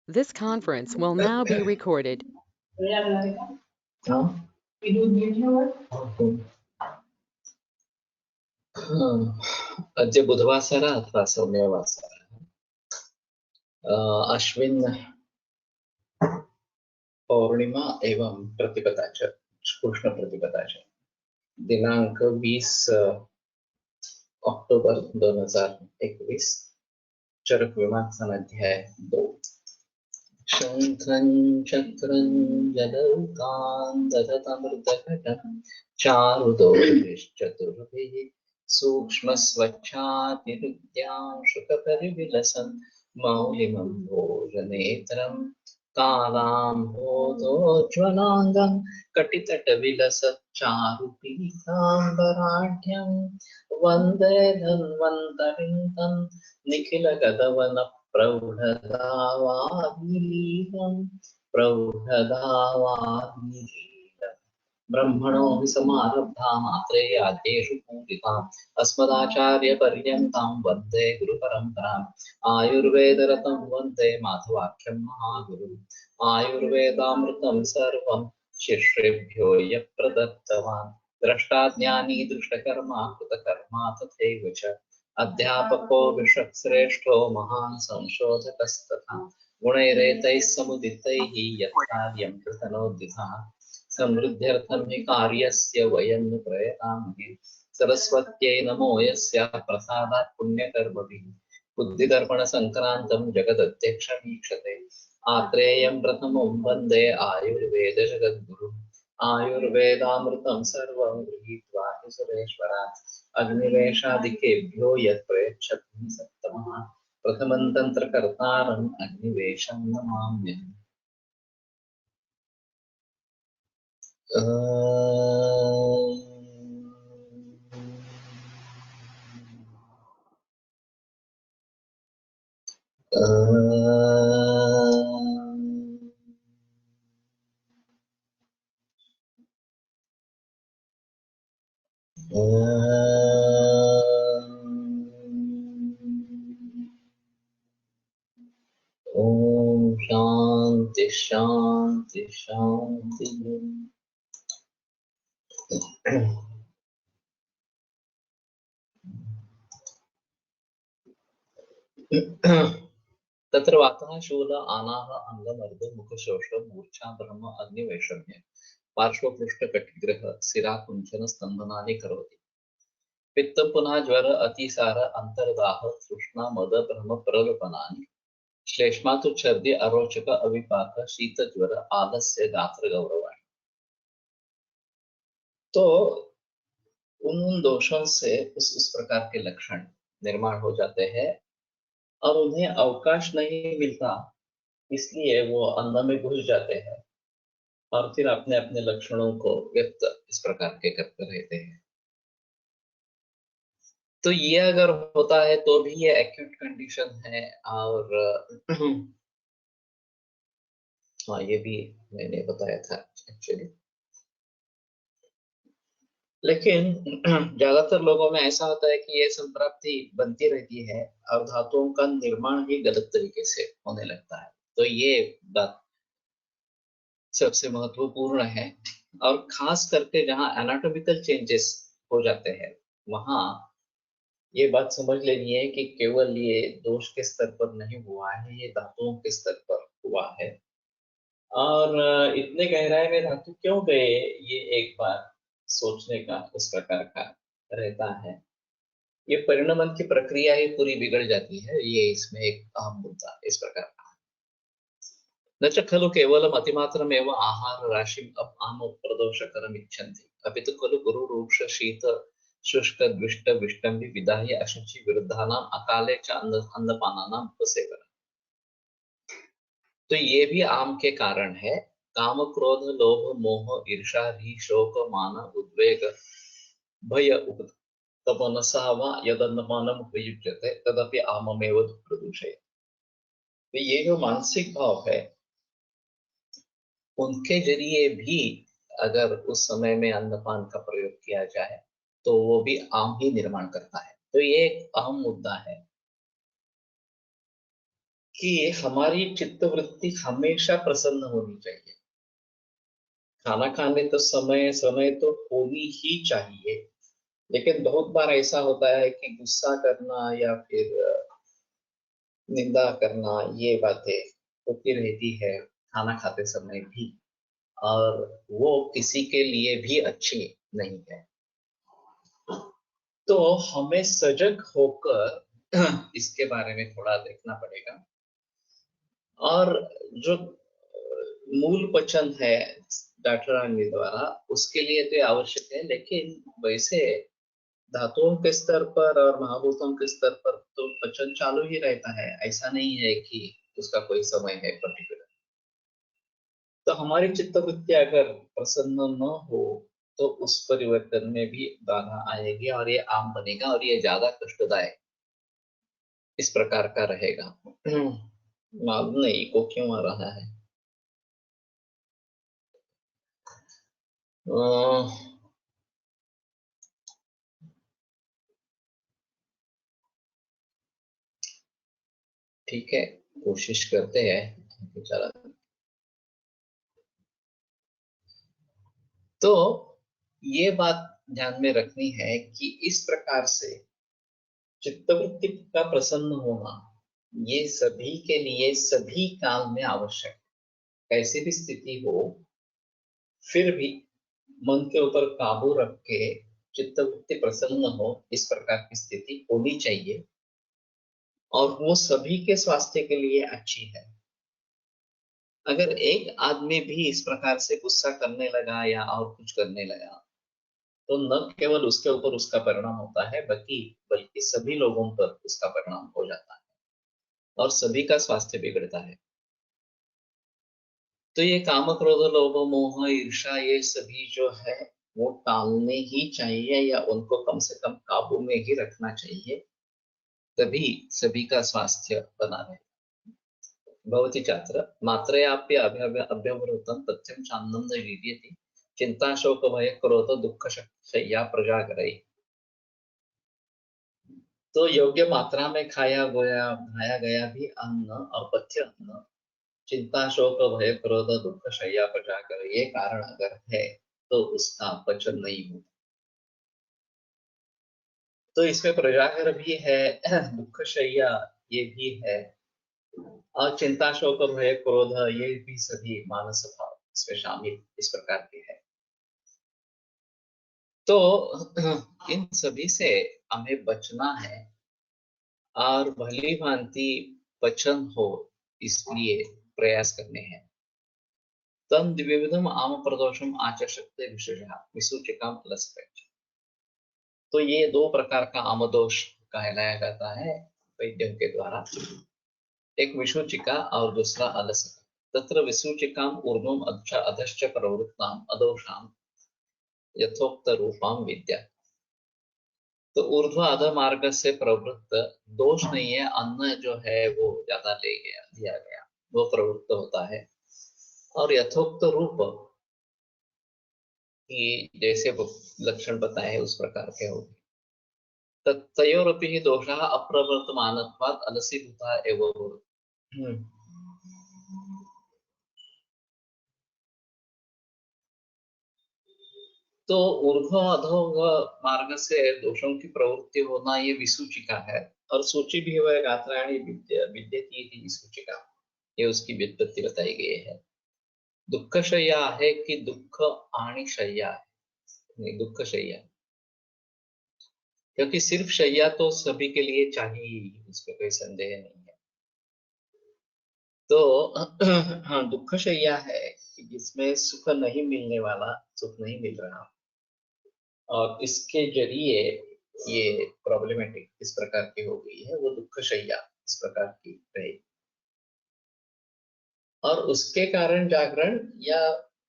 This conference will now be recorded. अद्य बुधवासर अथवा सौम्यवासर अश्विन पौर्णिमा एवं प्रतिपदा च कृष्ण प्रतिपदा च दिनांक 20 ऑक्टोबर 2021 चरक विमासन अध्याय 2 शंखं चक्रं जलौकान्दतमृतघटं चारुदोषश्चतुर्भिः सूक्ष्मस्वच्छातिरुद्यां शुकपरिविलसन् मौलिमं भोजनेत्रं कालाम्भोधोज्ज्वलाङ्गं कटितटविलसच्चारुपीताम्बराढ्यं वन्दे धन्वन्तरिं तं प्रौढदावाग्निलीलम् ब्रह्मणो हि समारब्धाम् आत्रेयाद्येषु पूजिताम् अस्मदाचार्यपर्यन्तां वन्दे गुरुपरम्पराम् आयुर्वेदरतं वन्दे माधवाख्यं महागुरुम् आयुर्वेदामृतं सर्वं शिष्येभ्यो यः प्रदत्तवान् द्रष्टाज्ञानी दृष्टकर्मा कृतकर्मा तथैव च अध्यापको विश्वश्रेष्ठो महान् संशोधकस्तथा गुणैरेतैः समुदितैः यत्कार्यं कृतनोद्यतः समृद्ध्यर्थं हि कार्यस्य वयं नु प्रयतामहे सरस्वत्यै नमो यस्याः प्रसादात् पुण्यकर्मभिः बुद्धिदर्पणसङ्क्रान्तं जगदध्यक्षमीक्षते आत्रेयं प्रथमं वन्दे आयुर्वेदजगद्गुरुम् आयुर्वेदामृतं सर्वं गृहीत्वा हि सुरेश्वरात् अग्निवेशादिकेभ्यो यत् प्रयच्छति सत्तमः प्रथमं तन्त्रकर्तारम् अग्निवेशं नमाम्यहम्। ओम शांति शांति शांति। तत्र वातः शूल आनाह अंगमर्द मुखशोष मूर्छा ब्रह्म अग्निवैषम्य पार्श्वपृष्ठकटिग्रह सिराकुंचन स्तंभनानि करोति पित्त पुनः ज्वर अतिसार अंतर्दाह तृष्णा मद भ्रम प्रलोभनानि श्लेष्मा तो छर्दि अरोचक अविपाक शीत ज्वर आलस्य गात्र गौरवाणी। तो उन दोषों से उस प्रकार के लक्षण निर्माण हो जाते हैं और उन्हें अवकाश नहीं मिलता, इसलिए वो अंदर में घुस जाते हैं और फिर अपने अपने लक्षणों को व्यक्त इस प्रकार के करते रहते हैं। तो ये अगर होता है तो भी ये एक्यूट कंडीशन है। और हाँ, ये भी मैंने बताया था एक्चुअली। लेकिन ज्यादातर लोगों में ऐसा होता है कि ये संप्राप्ति बनती रहती है और धातुओं का निर्माण ही गलत तरीके से होने लगता है। तो ये बात सबसे महत्वपूर्ण है। और खास करके जहाँ एनाटॉमिकल चेंजेस हो जाते हैं वहाँ ये बात समझ लेनी है कि केवल ये दोष के स्तर पर नहीं हुआ है, ये धातुओं के स्तर पर हुआ है। और इतने गहराई में धातु क्यों गए, ये एक बार सोचने का उस प्रकार का रहता है। ये परिणमन की प्रक्रिया ही पूरी बिगड़ जाती है, ये इसमें एक अहम मुद्दा इस प्रकार का। न च खलु केवलम् अतिमात्रमेव आहार राशिम् आमोप्रदोषकरम् इच्छन्ति अपि तु खलु गुरुरूक्ष शीत शुष्क द्विष्ट विष्टम्बि विदाह्य अशुचि विरुद्धानाम् अकाले च अन्नपानानाम् उपसेवनम्। तो ये भी आम के कारण है। काम क्रोध लोभ मोह ईर्षा री शोक मान उद्वेग भय उपतपनसा वा यदन्नपानम् उपयुज्यते तदपि आममेव प्रदूषयति। तो ये जो मानसिक भाव है उनके जरिए भी अगर उस समय में अन्नपान का प्रयोग किया जाए तो वो भी आम ही निर्माण करता है। तो ये एक अहम मुद्दा है। कि हमारी चित्तवृत्ति हमेशा प्रसन्न होनी चाहिए। खाना खाने तो समय समय तो होनी ही चाहिए, लेकिन बहुत बार ऐसा होता है कि गुस्सा करना या फिर निंदा करना, ये बातें होती रहती है खाना खाते समय भी, और वो किसी के लिए भी अच्छी नहीं है। तो हमें सजग होकर इसके बारे में थोड़ा देखना पड़ेगा। और जो मूल वचन है डॉक्टर रानी द्वारा, उसके लिए तो ये आवश्यक है, लेकिन वैसे धातुओं के स्तर पर और महाभूतों के स्तर पर तो वचन चालू ही रहता है। ऐसा नहीं है कि उसका कोई समय है पर्टिकुलर। तो हमारी चित्तवृत्ति अगर प्रसन्न न हो तो उस परिवर्तन में भी बाधा आएगी, और ये आम बनेगा, और ये ज्यादा कष्टदायक इस प्रकार का रहेगा। मालूम नहीं को क्यों आ रहा है। ठीक है, कोशिश करते हैं। चला, तो ये बात ध्यान में रखनी है कि इस प्रकार से चित्तवृत्ति का प्रसन्न होना ये सभी के लिए सभी काल में आवश्यक है। कैसी भी स्थिति हो, फिर भी मन के ऊपर काबू रख के चित्तवृत्ति प्रसन्न हो, इस प्रकार की स्थिति होनी चाहिए, और वो सभी के स्वास्थ्य के लिए अच्छी है। अगर एक आदमी भी इस प्रकार से गुस्सा करने लगा या और कुछ करने लगा, तो न केवल उसके ऊपर उसका परिणाम होता है, बल्कि सभी लोगों पर उसका परिणाम हो जाता है, और सभी का स्वास्थ्य बिगड़ता है। तो ये काम, क्रोध, लोभ, मोह, ईर्ष्या, ये सभी जो है वो टालने ही चाहिए, या उनको कम से कम काबू में ही रखना चाहिए, तभी सभी का स्वास्थ्य बना रहे। भवती छात्र मात्रयाप्य अभ्यवृतं तथ्यं शान्तं न विद्यते, चिंता शोक भय क्रोध दुख शय्या प्रजागरै। तो योग्य मात्रा में खाया गया भी अन्न और पथ्य अन्न चिंता शोक भय क्रोध दुख शय्या प्रजागर, ये कारण अगर है तो उसका पचन नहीं होता। तो इसमें प्रजागर भी है, दुख शैया ये भी है, और चिंता शोक भय क्रोध ये भी सभी मानस भाव इसमें शामिल इस प्रकार के है। तो इन सभी से हमें बचना है, और भली भांति पचन हो इसलिए प्रयास करने हैं। तम द्विविधम आम प्रदोषम आचशक्ति विशेषः विसूचिकाम लसपेच। तो ये दो प्रकार का आमदोष कहलाया जाता है वैद्यों के द्वारा, एक विसूचिका और दूसरा अलसता। तत्र विसूचिकाम ऊर्ध्वम अधश्च प्रवृत्ताम अदोषाम यथोक्त रूपाम विद्या। तो ऊर्ध्व अध मार्ग से प्रवृत्त दोष नहीं है, अन्न जो है वो ज्यादा दिया गया वो प्रवृत्त होता है, और यथोक्त रूप की जैसे वो लक्षण बताए उस प्रकार के होंगे। तयोरपि हि दोषः अप्रवर्तमानत्वात् अलसीभूता एव भवति। तो ऊर्ध्व अधो मार्ग से दोषों की प्रवृत्ति होना ये विसूचिका है, और सूची भी हुआ है गात्राणी विद्यति इति सूचिका, ये उसकी व्युत्पत्ति बताई गई है। दुख शय्या है कि दुख आनी शय्या है, नहीं दुख शय्या, क्योंकि सिर्फ शय्या तो सभी के लिए चाहिए, इसमें कोई संदेह नहीं है। तो हाँ, दुख शैया है कि जिसमें सुख नहीं मिलने वाला, सुख नहीं मिल रहा, और इसके जरिए ये प्रॉब्लमेटिक इस प्रकार की हो गई है, वो दुख शैया इस प्रकार की रहेगी। और उसके कारण जागरण या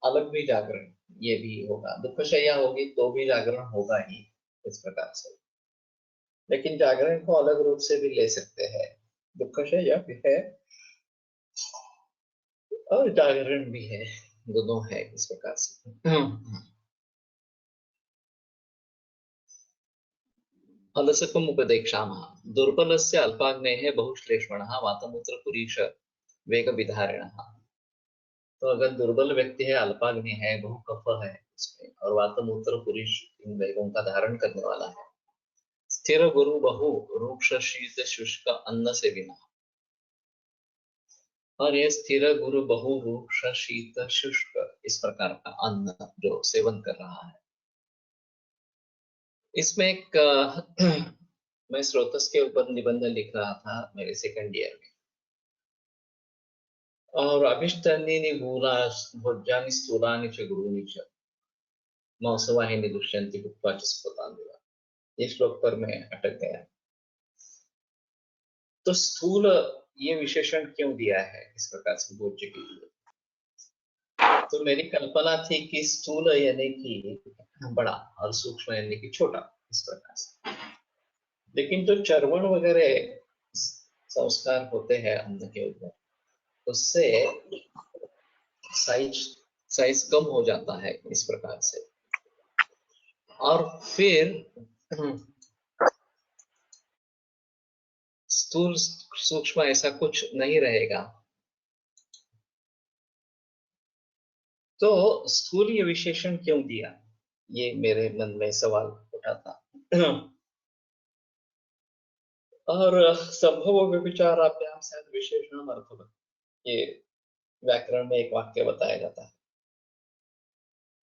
अलग भी जागरण ये भी होगा। दुख शैया होगी तो भी जागरण होगा ही इस प्रकार से, लेकिन जागरण को अलग रूप से भी ले सकते हैं। दुख शैया भी है और जागरण भी है, दोनों है इस प्रकार से। अलसकम् उपदेक्षामः दुर्बलस्य अल्पाग्नेः बहुश्लेष्मणः वातमूत्रपुरीश वेगविधारिणः। तो अगर दुर्बल व्यक्ति है, अल्पाग्नि है, बहु कफ है उसमें और वातमूत्र पुरीश इन वेगों का धारण करने वाला है। स्थिर गुरु बहु रूक्ष शीत शुष्क अन्न से बिना, और ये स्थिर गुरु बहु रूक्ष शीत शुष्क इस प्रकार का अन्न जो सेवन कर रहा है। इसमें एक मैं स्रोतस के ऊपर निबंध लिख रहा था मेरे सेकंड ईयर में, और अभिष्टानि मूला भोज्यानि स्थूलानि च गुरूनि च मौसवाहिनी दुष्यंति भुक्त्वा च स्फुतान्विवा। ये श्लोक पर मैं अटक गया। तो स्थूल ये विशेषण क्यों दिया है इस प्रकार से भोज्य के लिए? तो मेरी कल्पना थी कि स्थूल यानी कि बड़ा और सूक्ष्म यानी कि छोटा इस प्रकार से, लेकिन जो चर्वण वगैरह संस्कार होते हैं अन्न के ऊपर, उससे साइज साइज कम हो जाता है इस प्रकार से, और फिर स्थूल सूक्ष्म ऐसा कुछ नहीं रहेगा। तो स्थूल ये विशेषण क्यों दिया, ये मेरे मन में सवाल उठा था। और संभव व्यभिचाराभ्याम सहित विशेषण अर्थवत, ये व्याकरण में एक वाक्य बताया जाता है।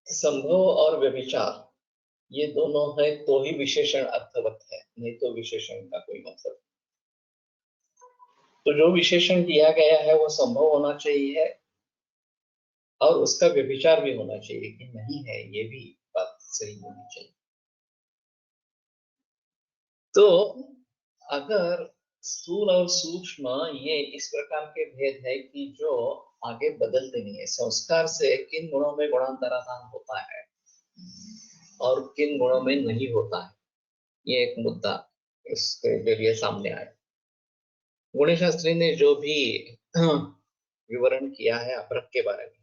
संभव और व्यभिचार ये दोनों है तो ही विशेषण अर्थवत है, नहीं तो विशेषण का कोई मतलब। तो जो विशेषण दिया गया है वो संभव होना चाहिए और उसका व्यभिचार भी होना चाहिए कि नहीं है, ये भी बात सही होनी चाहिए। तो अगर स्थूल और सूक्ष्म ये इस प्रकार के भेद है कि जो आगे बदलते नहीं है, संस्कार से किन गुणों में गुणांतराधान होता है और किन गुणों में नहीं होता है, ये एक मुद्दा इसके लिए सामने आया। गुणी शास्त्री ने जो भी विवरण किया है अपरक के बारे में,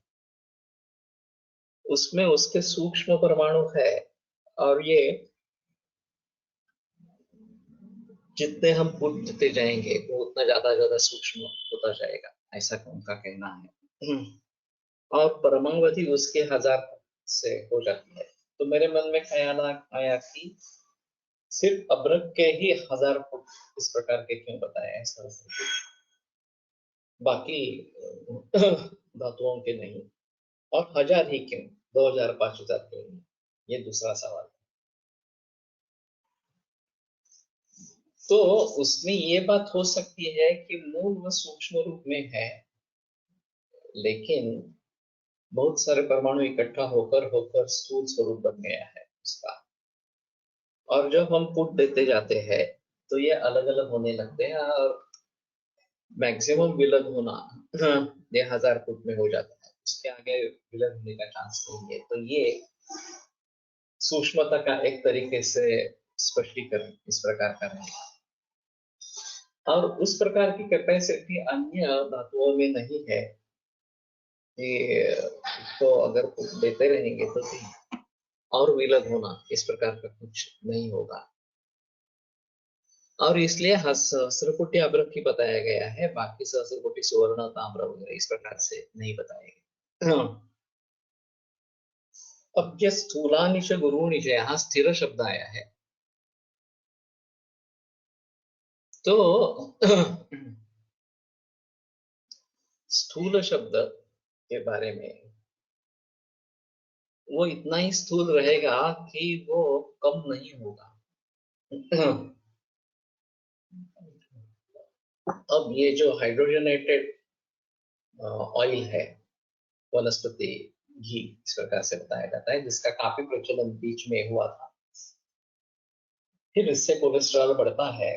उसमें उसके सूक्ष्म परमाणु है, और ये जितने हम पूछते जाएंगे वो उतना ज्यादा सूक्ष्म होता जाएगा, ऐसा उनका कहना है। और परमाणुवधि उसके 1000 से हो जाती है। तो मेरे मन में ख्याल आया कि सिर्फ अब्रक के ही 1000 फुट इस प्रकार के क्यों बताए हैं, बाकी धातुओं के नहीं, और 1000 ही क्यों, 2000 5000 क्यों नहीं, ये दूसरा सवाल। तो उसमें ये बात हो सकती है कि मूल व सूक्ष्म रूप में है, लेकिन बहुत सारे परमाणु इकट्ठा होकर होकर स्थूल स्वरूप बन गया है उसका, और जब हम पुट देते जाते हैं तो ये अलग अलग होने लगते हैं, और मैक्सिमम विलग होना ये 1000 फुट में हो जाता है, उसके आगे विलग होने का चांस नहीं है। तो ये सूक्ष्मता का एक तरीके से स्पष्टीकरण इस प्रकार का रहेगा, और उस प्रकार की कैपेसिटी अन्य धातुओं में नहीं है कि तो अगर देते रहेंगे तो भी और विलग होना इस प्रकार का कुछ नहीं होगा, और इसलिए सहस्रकोटि अभ्रक ही बताया गया है, बाकी सहस्रकोटि सुवर्ण ताम्र वगैरह इस प्रकार से नहीं बताया गया। अब ये स्थूलानि च गुरूनि च, यहाँ स्थिर शब्द आया है, तो स्थूल शब्द के बारे में वो इतना ही स्थूल रहेगा कि वो कम नहीं होगा। अब ये जो हाइड्रोजनेटेड ऑयल है, वनस्पति घी इस प्रकार से बताया जाता है, जिसका काफी प्रचलन बीच में हुआ था, फिर इससे कोलेस्ट्रॉल बढ़ता है,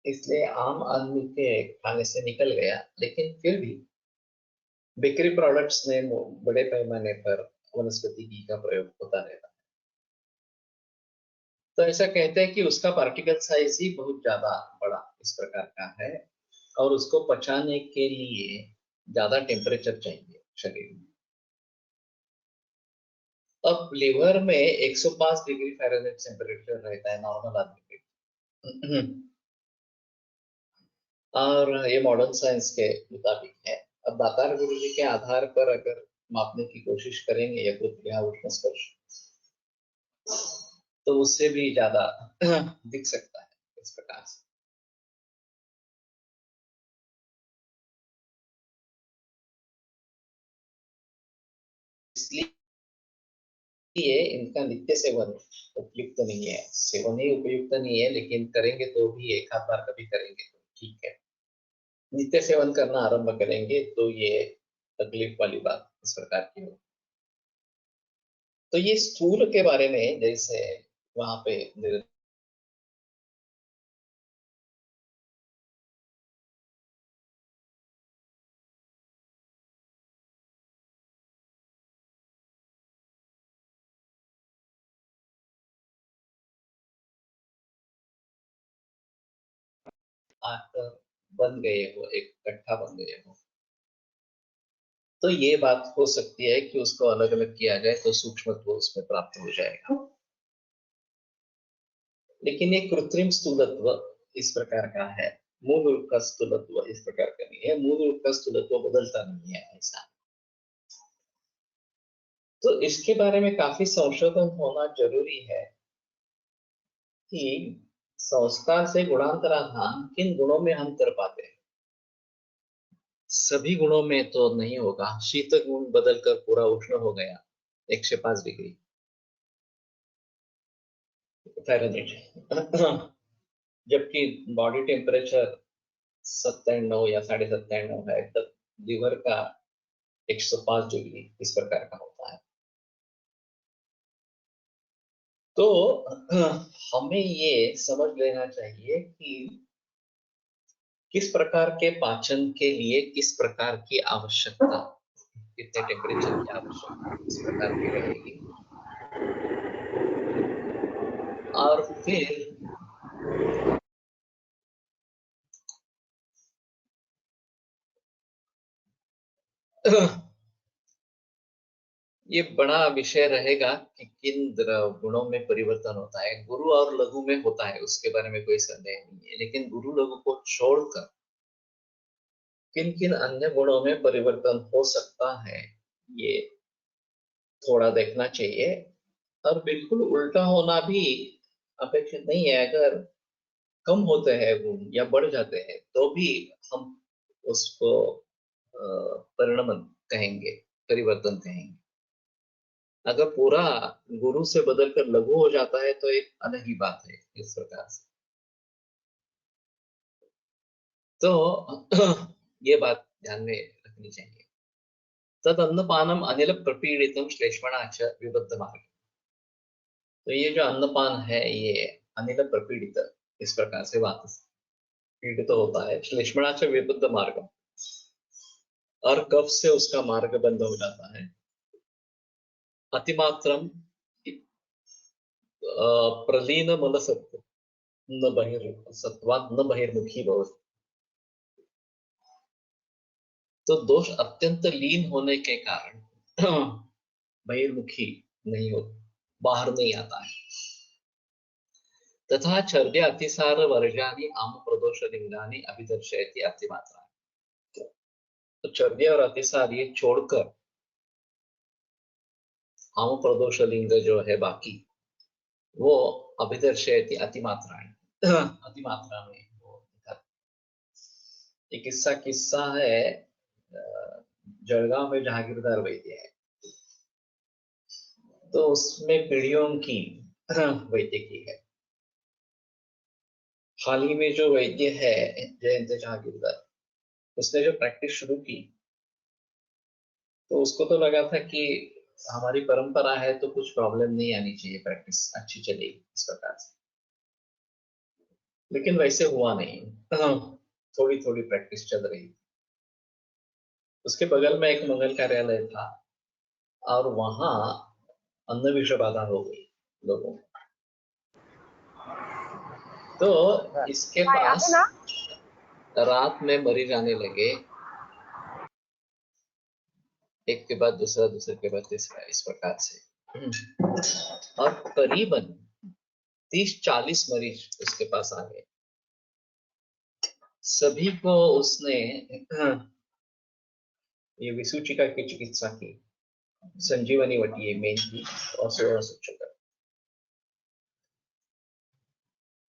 इसलिए आम आदमी के खाने से निकल गया, लेकिन फिर भी बेकरी प्रोडक्ट्स में बड़े पैमाने पर वनस्पति घी का प्रयोग होता रहता है। तो ऐसा कहते हैं कि उसका पार्टिकल साइज ही बहुत ज्यादा बड़ा इस प्रकार का है, और उसको पचाने के लिए ज्यादा टेम्परेचर चाहिए शरीर में। अब लीवर में 105 डिग्री फ़ारेनहाइट टेम्परेचर रहता है नॉर्मल आदमी पे, और ये मॉडर्न साइंस के मुताबिक है। अब दातार गुरु जी के आधार पर अगर मापने की कोशिश करेंगे यकृत या उष्ण स्पर्श, तो उससे भी ज्यादा दिख सकता है इस प्रकार से। इसलिए इनका नित्य सेवन उपयुक्त नहीं है। सेवन ही उपयुक्त नहीं है, लेकिन करेंगे तो भी एक आध बार कभी करेंगे तो ठीक है। नित्य सेवन करना आरंभ करेंगे तो ये तकलीफ वाली बात इस प्रकार की हो। तो ये स्थूल के बारे में जैसे वहां पे आकर बन गए हो, एक कट्ठा बन गए हो, तो ये बात हो सकती है कि उसको अलग अलग किया जाए तो सूक्ष्मत्व उसमें प्राप्त हो जाएगा। लेकिन ये कृत्रिम स्थूलत्व इस प्रकार का है, मूल रूप का स्थूलत्व इस प्रकार का नहीं है। मूल रूप का स्थूलत्व बदलता नहीं है ऐसा। तो इसके बारे में काफी संशोधन होना जरूरी है कि संस्कार से गुणांतराधान किन गुणों में हम कर पाते हैं। सभी गुणों में तो नहीं होगा। शीत गुण बदलकर पूरा उष्ण हो गया 105 डिग्री फ़ारेनहीट, जबकि बॉडी टेम्परेचर 97 या 97.5 है, तब लीवर का 105 डिग्री इस प्रकार का होता है। तो हमें ये समझ लेना चाहिए कि किस प्रकार के पाचन के लिए किस प्रकार की आवश्यकता, कितने टेम्परेचर की आवश्यकता इस प्रकार की रहेगी। और फिर ये बड़ा विषय रहेगा कि किन गुणों में परिवर्तन होता है। गुरु और लघु में होता है, उसके बारे में कोई संदेह नहीं है, लेकिन गुरु लघु को छोड़कर किन किन अन्य गुणों में परिवर्तन हो सकता है, ये थोड़ा देखना चाहिए। और बिल्कुल उल्टा होना भी अपेक्षित नहीं है। अगर कम होते हैं गुण या बढ़ जाते हैं तो भी हम उसको परिणमन कहेंगे, परिवर्तन कहेंगे। अगर पूरा गुरु से बदलकर लघु हो जाता है तो एक अलग ही बात है इस प्रकार से। तो ये बात ध्यान में रखनी चाहिए। तद अन्नपानम अनिल प्रपीड़ितम श्लेष्मणाच विबद्ध मार्ग। तो ये जो अन्नपान है ये अनिल प्रपीड़ित इस प्रकार से बात पीड़ित होता है। श्लेष्मणाच विबद्ध मार्ग, और कफ से उसका मार्ग बंद हो जाता है। अतिमात्रम प्रलीन मनसत्व न बहिर्सत्वात् न बहिर्मुखी भवति। तो दोष अत्यंत लीन होने के कारण बहिर्मुखी नहीं हो, बाहर नहीं आता है। तथा चर्या अतिसार वर्गानि आम प्रदोष लिंगानि अभिदर्शयति अतिमात्रा। तो चर्या और अतिसार ये छोड़कर आम प्रदोष लिंग जो है बाकी, वो अभिदर्शयति अतिमात्रा अतिमात्रा में वो दिखाते। एक किस्सा है, जळगांव में जहांगीरदार वैद्य है, तो उसमें पीढ़ियों की वैद्य की है। हाल ही में जो वैद्य है जयंत जहांगीरदार, उसने जो प्रैक्टिस शुरू की तो उसको तो लगा था कि हमारी परंपरा है तो कुछ प्रॉब्लम नहीं आनी चाहिए, प्रैक्टिस अच्छी चलेगी इस प्रकार से। लेकिन वैसे हुआ नहीं। थोड़ी थोड़ी प्रैक्टिस चल रही। उसके बगल में एक मंगल कार्यालय था और वहां अन्न विष बाधा हो गई लोगों को। तो इसके पास रात में मरीज आने लगे, एक के बाद दूसरा, दूसरे के बाद तीसरा, इस प्रकार से। और करीबन 30-40 मरीज उसके पास आ गए। सभी को उसने ये विसूचिका की चिकित्सा की, संजीवनी वटी मेन की और सुवर्ण सूचक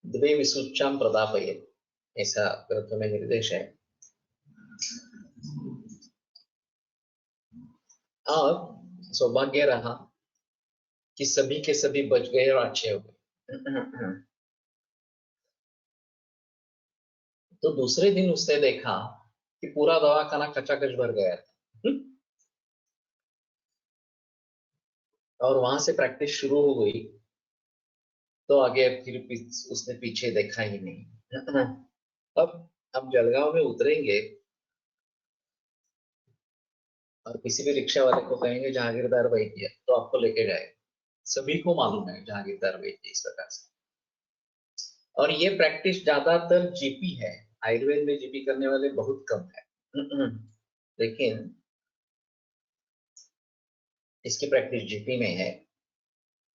द्वे विसूच्याम प्रदापयेत्, ऐसा ग्रंथ में निर्देश है। और सौभाग्य रहा कि सभी के सभी बच गए और अच्छे हो गए। तो दूसरे दिन उसने देखा कि पूरा दवाखाना खचाखच भर गया था। और वहां से प्रैक्टिस शुरू हो गई। तो आगे फिर उसने पीछे देखा ही नहीं। अब हम जलगांव में उतरेंगे और किसी भी रिक्शा वाले को कहेंगे जहांगीरदार वैद्य, तो आपको लेके जाए। सभी को मालूम है जहांगीरदार वैद्य इस प्रकार से। और ये प्रैक्टिस ज्यादातर जीपी है। आयुर्वेद में जीपी करने वाले बहुत कम है। लेकिन इसकी प्रैक्टिस जीपी में है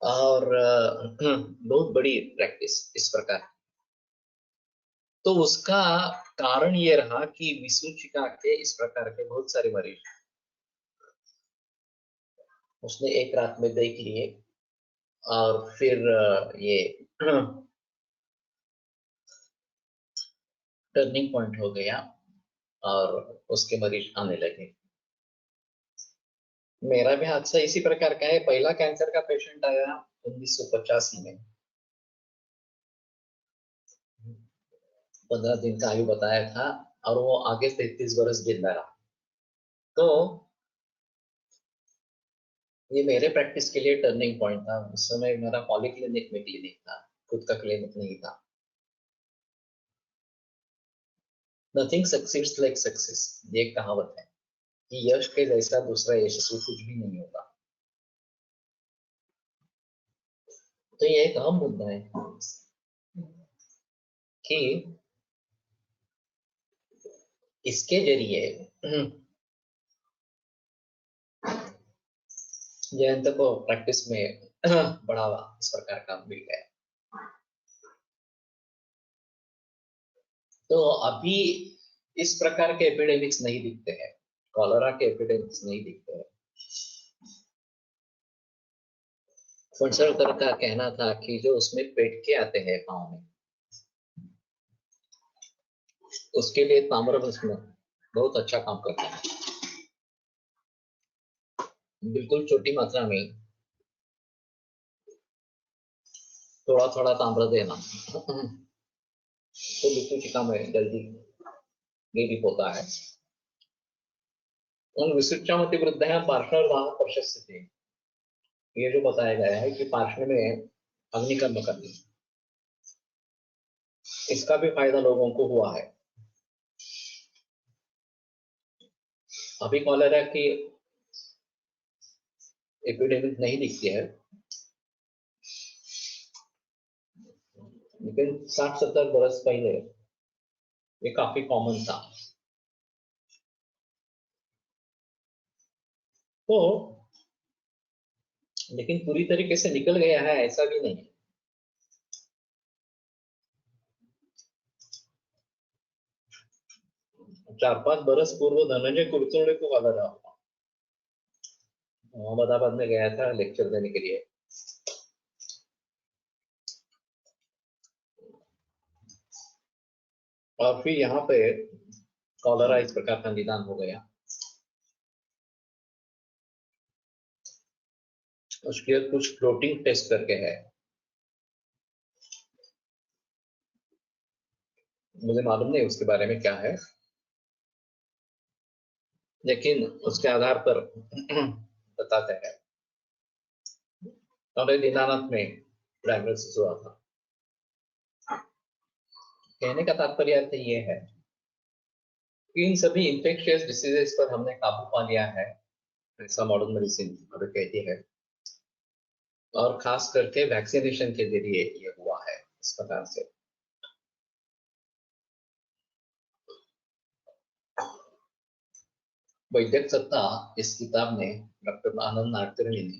और बहुत बड़ी प्रैक्टिस इस प्रकार। तो उसका कारण ये रहा कि विसूचिका के इस प्रकार के बहुत सारे मरीज उसने एक रात में देख लिए। और फिर ये टर्निंग पॉइंट हो गया और उसके मरीज आने लगे। मेरा भी हादसा इसी प्रकार का है। पहला कैंसर का पेशेंट आया 1985 में। 15 दिन का आयु बताया था और वो आगे 33 बरस जिंदा रहा। तो ये मेरे प्रैक्टिस के लिए टर्निंग पॉइंट था। उस समय मेरा पॉलीक्लिनिक में क्लिनिक था, खुद का क्लिनिक नहीं था। नथिंग सक्सीड्स लाइक सक्सेस, ये एक कहावत है कि यश के जैसा दूसरा यशस्वी कुछ भी नहीं होता। तो ये एक अहम मुद्दा है कि इसके जरिए जयंत को प्रैक्टिस में बढ़ावा इस प्रकार का मिल गया। तो अभी इस प्रकार के एपिडेमिक्स नहीं दिखते हैं, कॉलरा के एपिडेमिक्स नहीं दिखते हैं। फणसलकर का कहना था कि जो उसमें पेट के आते हैं पाँव में, उसके लिए ताम्रभस्म बहुत अच्छा काम करता है। बिल्कुल छोटी मात्रा में थोड़ा थोड़ा ताम्र देना तो विसूचिका में जल्दी रिलीफ होता है। उन विसूच्यामति वृद्धायां पार्श्ववाह प्रशस्यते, ये जो बताया गया है कि पार्श्व में अग्निकर्म करनी, इसका भी फायदा लोगों को हुआ है। अभी कॉलेरा की एपिडेमिक नहीं दिखती है, लेकिन 60-70 बरस पहले ये काफी कॉमन था। तो लेकिन पूरी तरीके से निकल गया है ऐसा भी नहीं। 4-5 बरस पूर्व धनंजय कुलकर्णी को कॉलेरा हुआ। अहमदाबाद में गया था लेक्चर देने के लिए। और फिर यहाँ पे कॉलेरा इस प्रकार का निदान हो गया। उसके कुछ फ्लोटिंग टेस्ट करके है, मुझे मालूम नहीं उसके बारे में क्या है, लेकिन उसके आधार पर बताते हैं। और दीनानाथ में डायग्नोसिस हुआ था। कहने का तात्पर्य अर्थ ये है कि इन सभी इंफेक्शियस डिसीजेस पर हमने काबू पा लिया है, ऐसा मॉडर्न मेडिसिन अभी कहती है। और खास करके वैक्सीनेशन के जरिए ये हुआ है इस प्रकार से। वैद्यक सत्ता इस किताब में डॉक्टर आनंद नाडकर्णी ने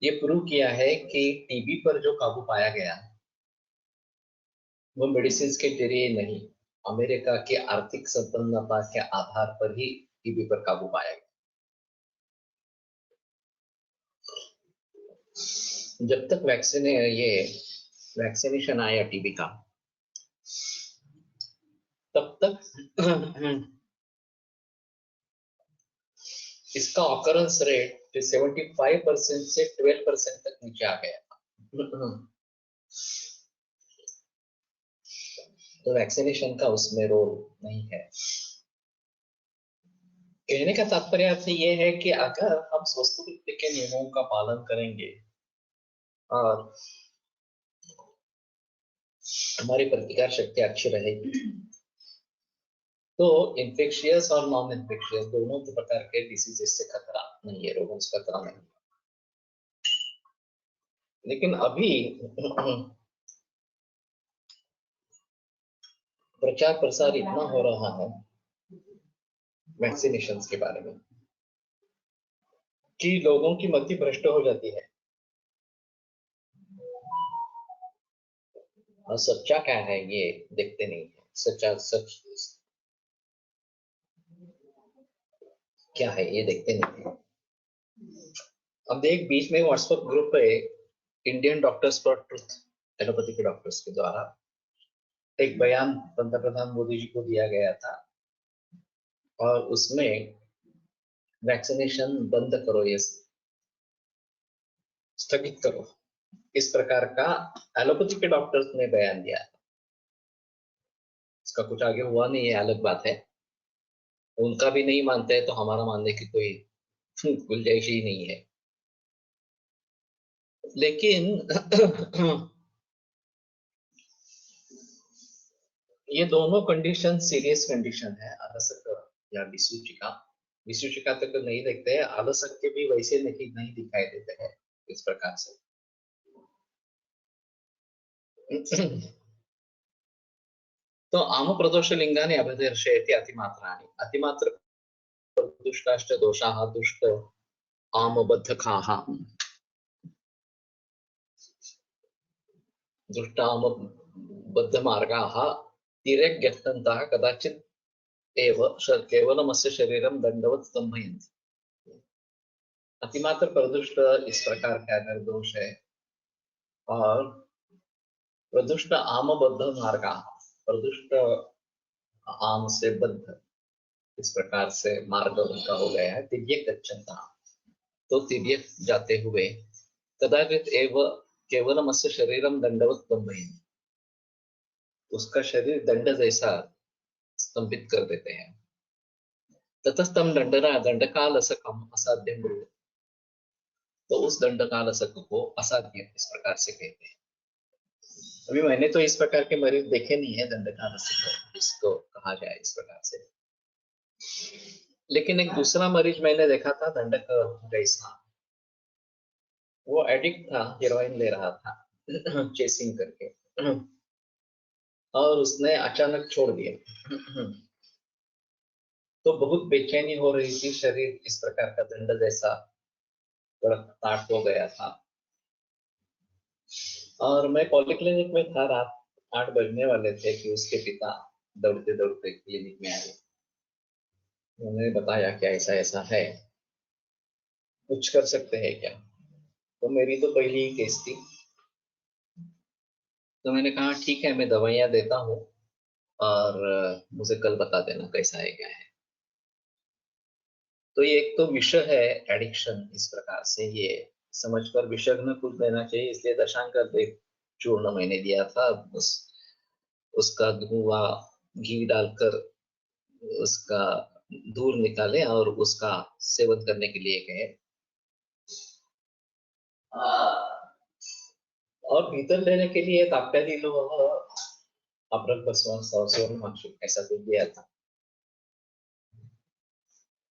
ये प्रूव किया है कि टीबी पर जो काबू पाया गया वो मेडिसिन के जरिए नहीं, अमेरिका की आर्थिक संपन्नता के आधार पर ही टीबी पर काबू पाया गया। जब तक वैक्सीनेशन आया टीबी का, तब तक इसका ऑकरेंस रेट 75% से 12% तक नीचे आ गया था। तो वैक्सीनेशन का उसमें रोल नहीं है। कहने का तात्पर्य आपसे ये है कि अगर हम स्वास्थ्य के नियमों का पालन करेंगे और हमारी प्रतिकार शक्ति अच्छी रहेगी, तो इन्फेक्शियस और नॉन इन्फेक्शियस दोनों प्रकार के डिसीजेस से खतरा नहीं है, रोगों से खतरा नहीं। लेकिन अभी प्रचार प्रसार इतना हो रहा है वैक्सीनेशन के बारे में कि लोगों की मति भ्रष्ट हो जाती है। और सच्चा क्या है ये देखते नहीं है। सच्चा सच क्या है ये देखते नहीं है। अब देख, बीच में व्हाट्सएप ग्रुप पे Indian doctors for truth, allopathy के डॉक्टर्स के द्वारा एक बयान पंतप्रधान मोदी जी को दिया गया था और उसमें वैक्सीनेशन बंद करो, ये स्थगित करो, इस प्रकार का एलोपैथी के डॉक्टर्स ने बयान दिया। इसका कुछ आगे हुआ नहीं है, अलग बात है। उनका भी नहीं मानते हैं तो हमारा मानने की कोई गुंजाइश ही नहीं है। लेकिन ये दोनों कंडीशन सीरियस कंडीशन है, आलसक या विसूचिका। विसूचिका तक नहीं देखते हैं, आलसक के भी वैसे नहीं दिखाई देते हैं इस प्रकार से। तो आम प्रदोष लिंगाने अभिदर्शयति अतिमात्राणि, अतिमात्र दुष्टाश्च दोषाः दुष्ट आमबद्धकाः, दुष्ट आमबद्धमार्गाः तिर्यग्यक्तन्तः कदाचित् एव केवलमस्य शरीरं दंडवत् स्तंभयन्ति। अतिमात्र प्रदुष्ट इस प्रकार का निर्दोष है और प्रदुष्ट आमबद्ध मार्गा, प्रदुष्ट आम से बद्ध इस प्रकार से मार्ग उनका हो गया है। तिर्यक गच्छन्ता, तो तिर्यक जाते हुए, कदाचित एव केवलमस्य शरीरम दंडवत् स्तंभयन्ति, उसका शरीर दंड जैसा स्तंभित कर देते हैं। ततस्तम दंडकालसकम असाध्यम ब्रूहि, तो उस दंडकालसक को असाध्य इस प्रकार से कहते हैं। अभी मैंने तो इस प्रकार के मरीज देखे नहीं है दंडकालसक जिसको कहा जाए इस प्रकार से। लेकिन एक दूसरा मरीज मैंने देखा था दंडक जैसा। वो एडिक्ट था, हेरोइन ले रहा था चेसिंग करके, और उसने अचानक छोड़ दिया। तो बहुत बेचैनी हो रही थी, शरीर इस प्रकार का दंड जैसा ताट हो गया था। और मैं पॉलिक्लिनिक में था, रात 8 बजने वाले थे कि उसके पिता दौड़ते दौड़ते क्लिनिक में आए। उन्होंने बताया कि ऐसा ऐसा है, कुछ कर सकते हैं क्या। तो मेरी तो पहली ही केस थी, तो मैंने कहा ठीक है, मैं दवाइयाँ देता हूँ और मुझे कल बता देना कैसा है क्या है। तो ये एक तो विषय है एडिक्शन, इस प्रकार से ये समझकर विषय में कुछ देना चाहिए, इसलिए दशांक चूर्ण मैंने दिया था। उसका धुआं घी डालकर उसका दूर निकाले और उसका सेवन करने के लिए कहे। और भीतर लेने के लिए ताप्याली लो अपरक ऐसा कुछ दिया था।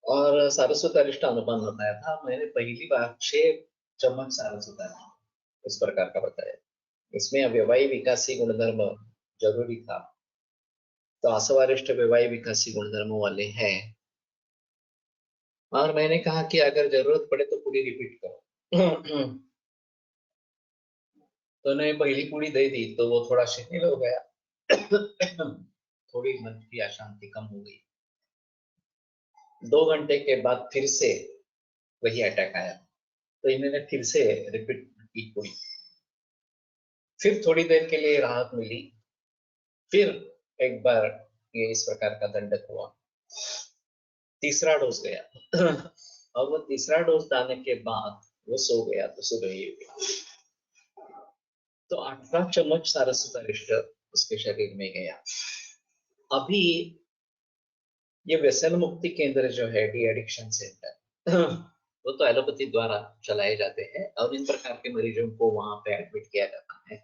और सारस्वत अरिष्ट अनुपान बताया था। मैंने पहली बार 6 चम्मच सारस्वत इस प्रकार का बताया। इसमें अव्यवाही विकासी गुणधर्म जरूरी था, तो आसवारिष्ट व्यवाही विकासी गुणधर्मों वाले हैं। और मैंने कहा कि अगर जरूरत पड़े तो पूरी रिपीट करो। तो उन्होंने पहली पूड़ी दे दी तो वो थोड़ा शिथिल हो गया। थोड़ी मन की अशांति कम हो गई। 2 घंटे के बाद फिर से वही अटैक आया, तो इन्होंने फिर से रिपीट की पूरी। फिर थोड़ी देर के लिए राहत मिली, फिर एक बार ये इस प्रकार का दंडक हुआ। तीसरा डोज गया और वो तीसरा डोज डालने के बाद वो सो गया तो सुबह ही हो गया। तो 18 चम्मच सारस्वत अरिष्ट उसके शरीर में गया। अभी ये व्यसन मुक्ति केंद्र जो है, डी एडिक्शन सेंटर, वो तो एलोपैथी द्वारा चलाए जाते हैं और इन प्रकार के मरीजों को वहां पे एडमिट किया जाता है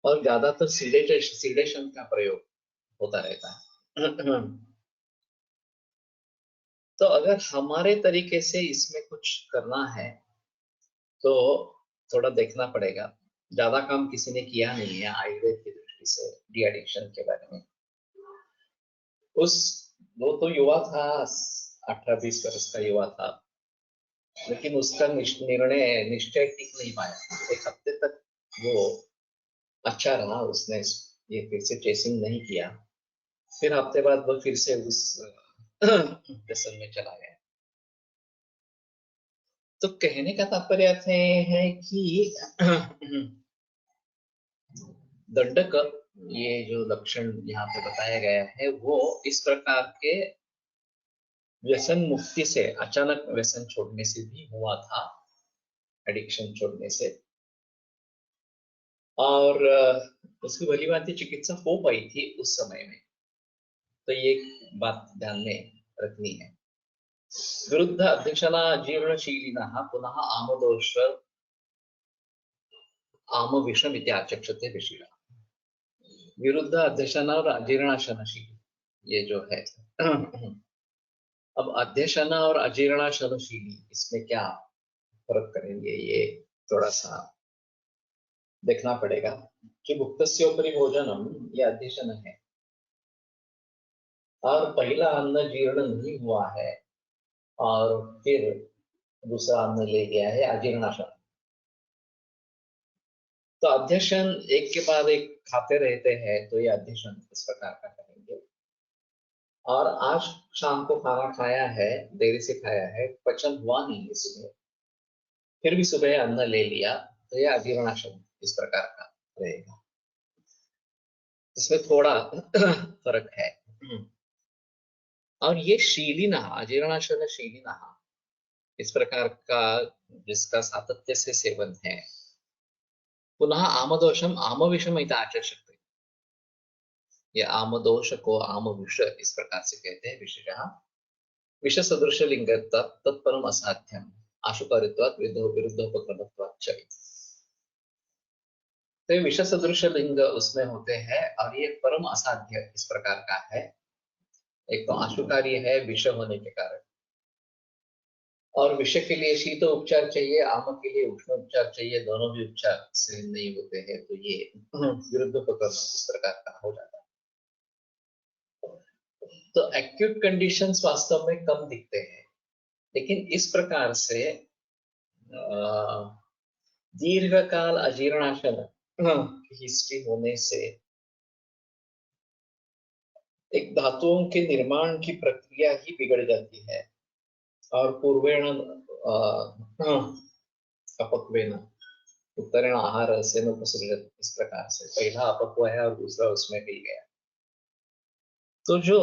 और ज्यादातर सीडेशन का प्रयोग होता रहता है। तो अगर हमारे तरीके से इसमें कुछ करना है तो थोड़ा देखना पड़ेगा। ज्यादा काम किसी ने किया नहीं है आयुर्वेद की दृष्टि से डी एडिक्शन के बारे में। वो तो युवा था, 18-20 वर्ष का युवा था, लेकिन उसका निर्णय निश्चय टिक नहीं पाया। 1 हफ्ते तक वो अच्छा रहा, उसने ये फिर से चेसिंग नहीं किया। फिर हफ्ते बाद वो फिर से उस व्यसन में चला गया। तो कहने का तात्पर्य है कि दंडक, ये जो लक्षण यहाँ पे बताया गया है वो इस प्रकार के व्यसन मुक्ति से, अचानक व्यसन छोड़ने से भी हुआ था, एडिक्शन छोड़ने से। और उसकी भली भांति चिकित्सा हो पाई थी उस समय में। तो ये बात ध्यान में रखनी है। विरुद्ध अध्यक्षना जीर्णशीलिनः पुनः आमदोष आम विषम इति आचक्षते ऋषिणः। विरुद्ध अध्यक्षना और अजीर्णाशनशील, ये जो है अब अध्यक्षना और अजीर्णाशनशीली, इसमें क्या फर्क करेंगे, ये थोड़ा सा देखना पड़ेगा कि भुक्तस्योपरि भोजनम ये अध्यक्षन है और पहला अन्न जीर्ण नहीं हुआ है और फिर दूसरा अन्न ले गया है अजीर्णाशन। तो अध्यक्षन एक के बाद एक खाते रहते हैं, तो ये अध्यक्षन इस प्रकार का करेंगे। और आज शाम को खाना खाया है, देरी से खाया है, पचन हुआ नहीं है सुबह, फिर भी सुबह अन्न ले लिया, तो यह अजीर्णाशन इस प्रकार का रहेगा। इसमें थोड़ा फर्क है। और ये शीलिना, अजीर्णाशन शीलिना, इस प्रकार का जिसका सातत्य से सेवन है, पुनः आमदोषम आम विषम आचक्षते। ये आमदोष को आम विष इस प्रकार से कहते हैं। विषयः विष सदृश लिंग तत्परम असाध्यम आशुकारित्वात् विरुद्धोपक्रमत्वात् च। तो विष सदृश लिंग उसमें होते हैं और ये परम असाध्य इस प्रकार का है। एक तो आशुकारी है विष होने के कारण, और विष के लिए शीत उपचार चाहिए, आम के लिए उष्ण उपचार चाहिए, दोनों भी उपचार से नहीं होते हैं, तो ये विरुद्ध उपक्रम इस प्रकार का हो जाता है। तो एक्यूट कंडीशंस वास्तव में कम दिखते हैं, लेकिन इस प्रकार से दीर्घकाल अजीर्णाशन की हिस्ट्री होने से एक धातुओं के निर्माण की प्रक्रिया ही बिगड़ जाती है और पूर्वेण अपक्वेन उत्तरेण आहार से उपसृजत, इस प्रकार से पहला अपक्व है और दूसरा उसमें मिल गया। तो जो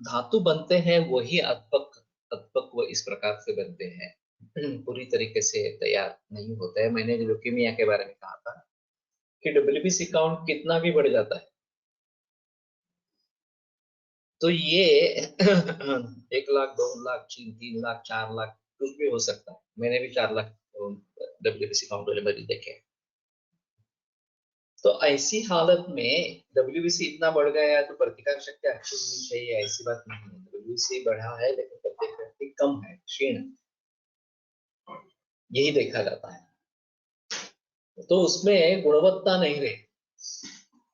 धातु बनते हैं वही अपक्व इस प्रकार से बनते हैं, पूरी तरीके से तैयार नहीं होता है। मैंने ल्यूकीमिया के बारे में कहा था कि WBC काउंट कितना भी बढ़ जाता है, तो ये 1 लाख 2 लाख 3 लाख 4 लाख कुछ भी हो सकता है। मैंने भी 4 लाख WBC काउंट वाले मरीज देखे। तो ऐसी हालत में WBC इतना बढ़ गया है तो प्रतिकार शक्ति अच्छी होनी चाहिए, ऐसी बात नहीं है। WBC बढ़ा है लेकिन प्रतिकार शक्ति कम है, क्षीण, यही देखा जाता है। तो उसमें गुणवत्ता नहीं रही,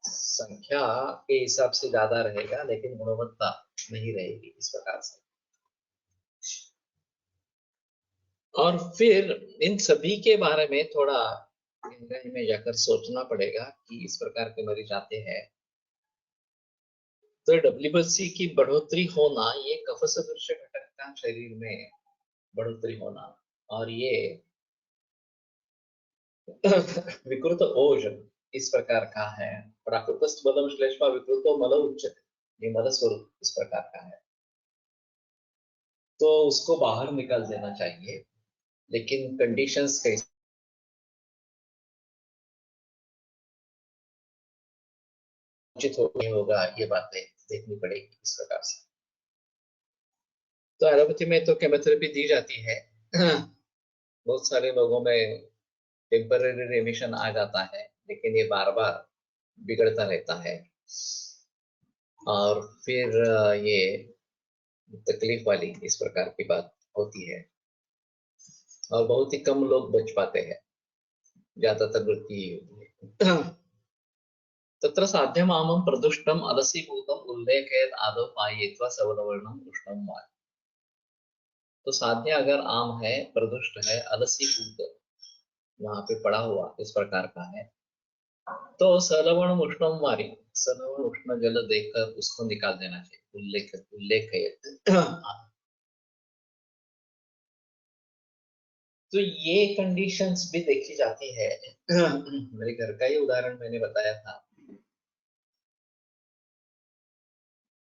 संख्या के हिसाब से ज्यादा रहेगा लेकिन गुणवत्ता नहीं रहेगी इस प्रकार से। और फिर इन सभी के बारे में थोड़ा गहराई में जाकर सोचना पड़ेगा कि इस प्रकार के मरीज आते हैं तो डब्ल्यूबीसी की बढ़ोतरी होना, ये कफ सदृश घटक का शरीर में बढ़ोतरी होना, और ये विकृत ओज इस प्रकार का है। प्राकृतस्थ बलम श्लेष्मा विकृतो मल उच्चते, ये मल स्वरूप इस प्रकार का है, तो उसको बाहर निकाल देना चाहिए। लेकिन कंडीशंस कैसे उचित होगा, ये बातें देखनी पड़ेगी इस प्रकार से। तो एलोपैथी में तो केमोथेरेपी दी जाती है। बहुत सारे लोगों में टेम्पररी रिमिशन आ जाता है, लेकिन ये बार बार बिगड़ता रहता है, और फिर ये तकलीफ वाली इस प्रकार की बात होती है, और बहुत ही कम लोग बच पाते हैं, ज्यादातर मृत्यु ही होती है। तत्र साध्यमामं प्रदुष्टम अलसीभूतम उल्लेखेत आदौ पायेत्वा सवलवर्णम उष्णम वा। तो साध्य अगर आम है, प्रदुष्ट है, अलसीभूत वहां पे पड़ा हुआ इस प्रकार का है, तो सलवण उष्णम वारी, सलवण उष्ण जल देकर उसको निकाल देना चाहिए। उल्लेख तो ये कंडीशंस भी देखी जाती है। मेरे घर का ही उदाहरण मैंने बताया था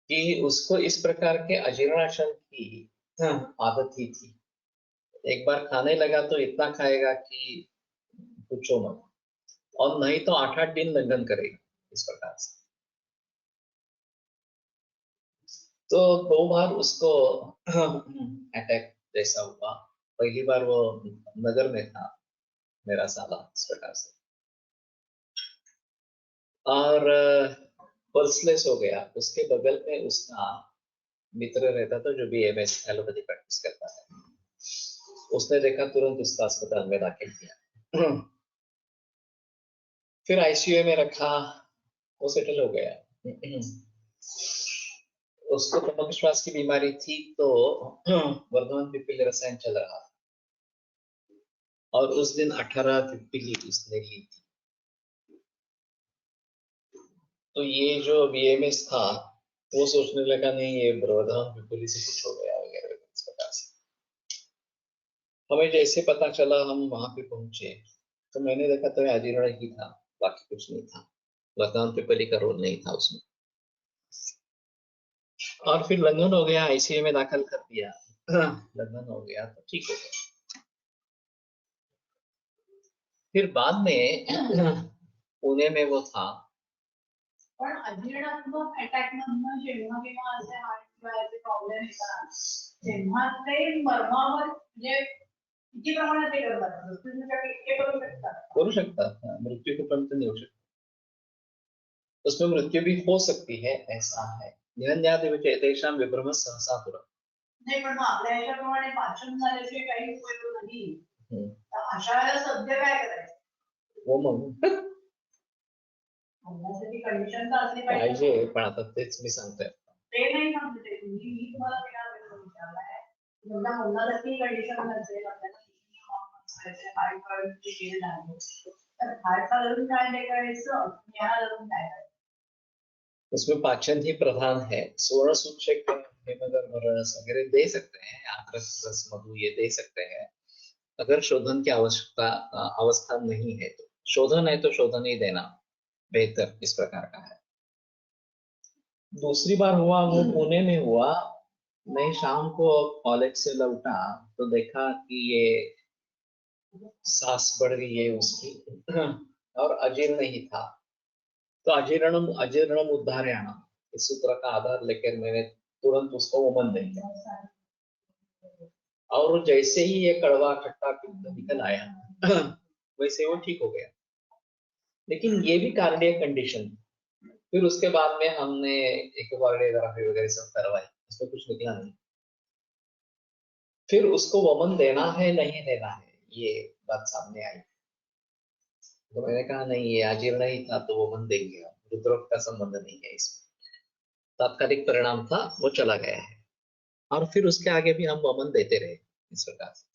कि उसको इस प्रकार के अजीर्णाशय की आदत ही थी। एक बार खाने लगा तो इतना खाएगा कि पूछो मत, और नहीं तो 8-8 दिन लंघन करेगा इस प्रकार से। तो 2 बार उसको अटैक जैसा हुआ। पहली बार वो नगर में था, मेरा साला इस प्रकार से, और पल्सलेस हो गया। उसके बगल में उसका मित्र रहता था जो भी एमएस एलोपैथी प्रैक्टिस करता है। उसने देखा, तुरंत उसका अस्पताल में दाखिल किया। फिर आईसीयू में रखा, वो सेटल हो गया। उसको प्रमुख श्वास की बीमारी थी, तो वर्धमान पिपीली रसायन चल रहा था, और उस दिन 18 पिपीली उसने ली थी। तो ये जो बीएमएस था, वो सोचने लगा नहीं, ये वर्धमान पिपीली से कुछ हो गया वगैरह इस प्रकार से। हमें जैसे पता चला, हम वहां पे पहुंचे, तो मैंने देखा तो अजीर्ण ही था, बाकी कुछ नहीं था। वर्धमान पिपली का रोल नहीं था उसमें। और फिर लंघन हो गया, आईसीयू में दाखिल कर दिया। लंघन हो गया तो ठीक हो गया। फिर बाद में पुणे में वो था। पण अजीर्णात्मक अटॅक मधनं जेव्हा केव्हा असे हार्ट प्रॉब्लेम येतात, तेव्हा ते मर्मावर म्हणजे किती प्रमाणात ते करतात, मृत्यूसाठी करू शकतात? करू शकतात, मृत्यू को पर्यंत नेऊ शकतात। उसमें मृत्यु भी हो सकती है, ऐसा है। निरंध्यादिविचेतेषां विभ्रमः सहसा पुरः। नाही, पण मग आपल्या याच्याप्रमाणे पाचन झाल्याशिवाय काही उपयोग नाही, तर अशा वेळेला सध्या काय करायचं? वो मग म्हणण्यासाठी कंडिशन तर असली पाहिजे, पण आता तेच मी सांगतोय। ते नाही सांगते तुम्ही, मी तुम्हाला विचारलाय, समजा मुलाची कंडिशन नसेल, आपल्याला हार्ट केस आहे, तर हार्टला धरून काय करायचं, याला धरून काय करायचं? उसमें पाचन ही प्रधान है। स्वर्ण सूचक हेमगर्भ रस वगैरह दे सकते हैं, आंतरस रस मधु ये दे सकते हैं, अगर शोधन की आवश्यकता अवस्था नहीं है तो। शोधन है तो शोधन ही देना बेहतर इस प्रकार का है। दूसरी बार हुआ वो पुणे में हुआ। मैं शाम को कॉलेज से लौटा तो देखा कि ये सांस बढ़ रही है उसकी, और अजीर्ण ही था। तो अजीर्णम उद्धारयाणम, इस सूत्र का आधार लेकर मैंने तुरंत उसको वमन दे दिया, और जैसे ही ये कड़वा खट्टा पित्त निकल आया, वैसे वो ठीक हो गया। लेकिन ये भी कार्डियक कंडीशन। फिर उसके बाद में हमने इकोकार्डियोग्राफी वगैरह सब करवाई, उसमें कुछ निकला नहीं। फिर उसको वमन देना है नहीं देना है, ये बात सामने आई। तो मैंने कहा नहीं, ये अजीर्ण ही था तो वमन देंगे, रुद्रोग का संबंध नहीं है इसमें। तात्कालिक परिणाम था, वो चला गया है, और फिर उसके आगे भी हम वमन देते रहे इस प्रकार से।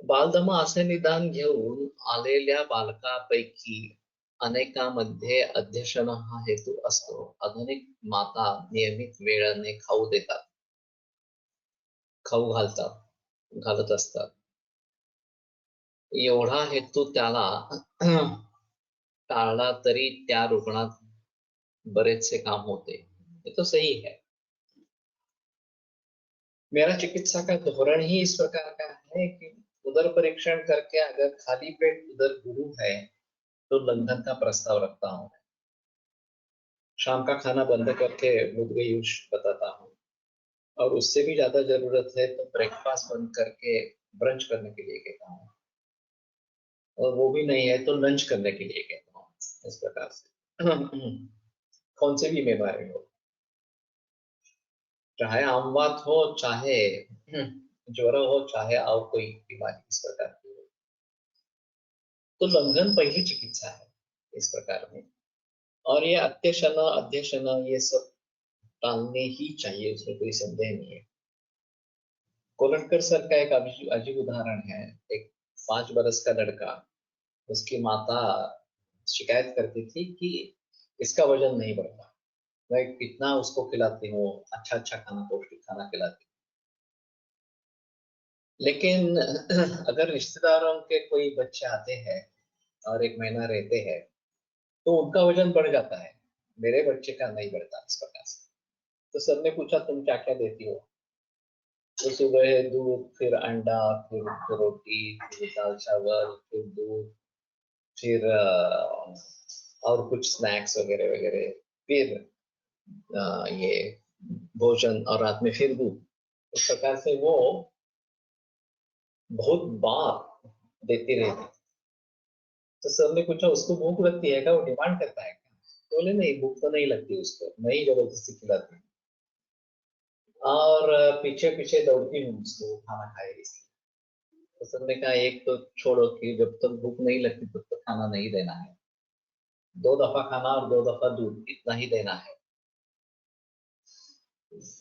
बालदमा असे निदान घेऊन आलेल्या बालकापैकी अनेकांमध्ये अध्यशन हा हेतू असतो. आधुनिक माता नियमित वेळाने खाऊ देतात, खाऊ घालत असतात. एवढा हेतू त्याला टाळला तरी त्या रुग्णात बरेचसे काम होते. ये तो सही है. मेरा चिकित्सा का धोरण ही इस प्रकार का है कि उदर परीक्षण करके अगर खाली पेट उदर गुरु है तो लंघन का प्रस्ताव रखता हूँ. शाम का खाना बंद करके मुद्गयूष बताता हूँ, और उससे भी ज्यादा जरूरत है तो ब्रेकफास्ट बंद करके ब्रंच करने के लिए कहता हूँ, और वो भी नहीं है तो लंच करने के लिए कहता हूँ. इस प्रकार से कौन से भी बीमारी हो, चाहे आमवात हो, चाहे ज्वर हो, चाहे और कोई बीमारी इस प्रकार की हो, तो लंघन पहली चिकित्सा है इस प्रकार में. और ये अत्यशन अध्यशन ये सब टालने ही चाहिए, उसमें कोई संदेह नहीं है. कोलटकर सर का एक अजीब उदाहरण है. एक 5 बरस का लड़का, उसकी माता शिकायत करती थी कि इसका वजन नहीं बढ़ता, मैं कितना उसको खिलाती हूँ, अच्छा अच्छा खाना, पौष्टिक खाना खिलाती हूँ, लेकिन अगर रिश्तेदारों के कोई बच्चे आते हैं और 1 महीना रहते हैं तो उनका वजन बढ़ जाता है, मेरे बच्चे का नहीं बढ़ता इस प्रकार से. तो सर ने पूछा तुम क्या क्या देती हो, तो सुबह दूध, फिर अंडा, फिर रोटी, फिर दाल चावल, फिर दूध, फिर और कुछ स्नैक्स वगैरह वगैरह, फिर ये भोजन, और रात में फिर दूध. इस प्रकार से वो बहुत बार देती रहती. तो सर ने पूछा उसको भूख लगती है क्या, वो डिमांड करता है क्या? तो बोले नहीं, भूख तो नहीं लगती उसको, मैं ही जबरदस्ती खिलाती हूँ, और पीछे पीछे दौड़ती हूँ उसको खाना खाए इसलिए. तो सर ने कहा एक तो छोड़ो कि जब तक भूख नहीं लगती तब तक खाना नहीं देना है, 2 दफा खाना और 2 दफा दूध, इतना ही देना है,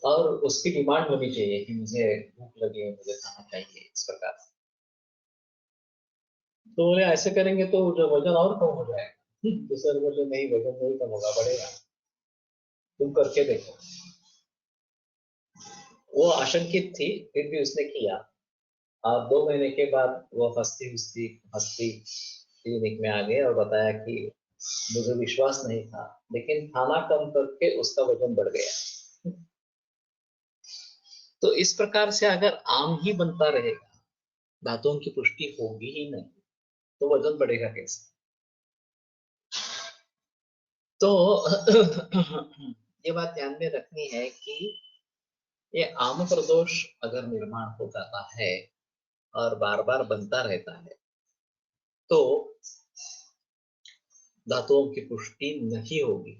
और उसकी डिमांड होनी चाहिए कि मुझे भूख लगी है, मुझे खाना चाहिए इस प्रकार से. तो बोले ऐसे करेंगे तो जो वजन और कम हो जाएगा. तो सर बोले नहीं, वजन नहीं कम होगा, बढ़ेगा, तुम करके देखो. वो आशंकित थी, फिर भी उसने किया, और 2 महीने के बाद वो हंसती हंसती हंसती क्लिनिक में आ गए और बताया कि मुझे विश्वास नहीं था, लेकिन खाना कम करके उसका वजन बढ़ गया. तो इस प्रकार से अगर आम ही बनता रहेगा, धातुओं की पुष्टि होगी ही नहीं, तो वजन बढ़ेगा कैसे? तो ये बात ध्यान में रखनी है कि ये आम प्रदोष अगर निर्माण हो जाता है और बार बार बनता रहता है तो धातुओं की पुष्टि नहीं होगी.